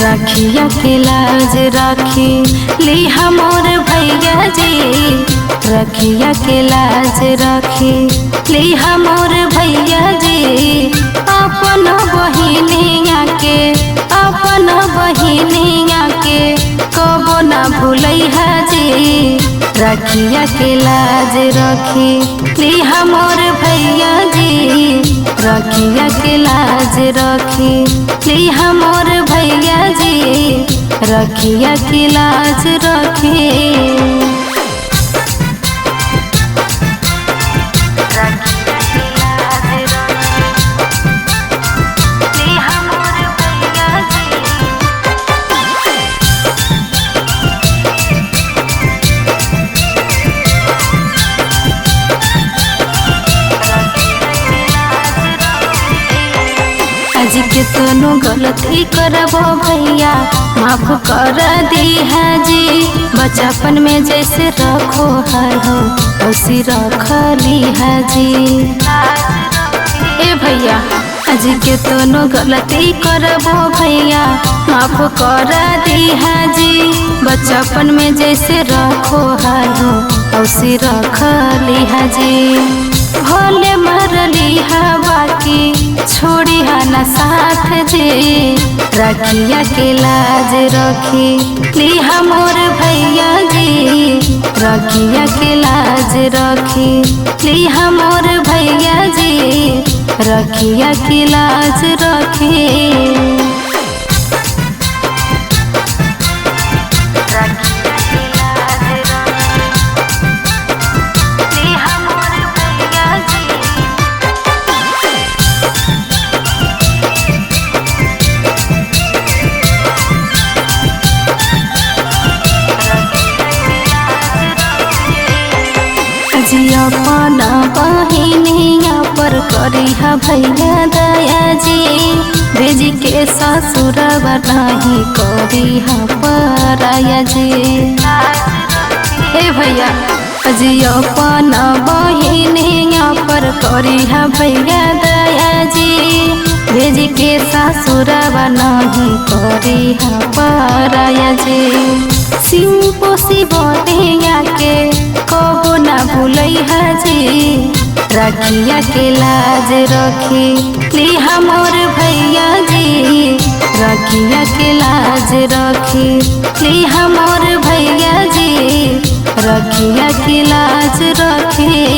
रखिया के लाज राखी ली हमोर भैया जी। रखिया के लाज राखी ली हमोर भैया जी। अपन बहिनिया के कबो ना भूलैहा जी। रखिया के लाज राखी ली हमोर भैया जी। रखिया के लाज राखी ली हमोर भैया जी। रखिया के लाज राखी। आज के तनो गलती करबो भैया माफ कर दी है जी। बचपन में जैसे रखो है हो उसी रख ली है जी। ए भैया आज के तनो गलती करबो भैया माफ कर दी है जी। बचपन में जैसे रखो है हो उसी रख ली है जी। भोले मरली है बाकी छोड़ी है न साथ जी। रखिया के लाज रखी ली हमोर भैया जी। रखिया के लाज रखी ली हमोर भैया जी। रखिया के लाज रखी। अपना बहिनिया पर करिहा भैया दया जी। भेज के ससुर नहीं करिहा पराया जी। हे भैया अजी अपना बहिनिया पर करिहा भैया दया जी। भेज के ससुर नहीं करिहा पराया जी। सिंपोसी बनिया के कबो ना भूलैहा जी। रखिया के लाज रखी ली हमोर भैया जी। रखिया के लाज रखी ली हमोर भैया जी। रखिया के लाज रखी।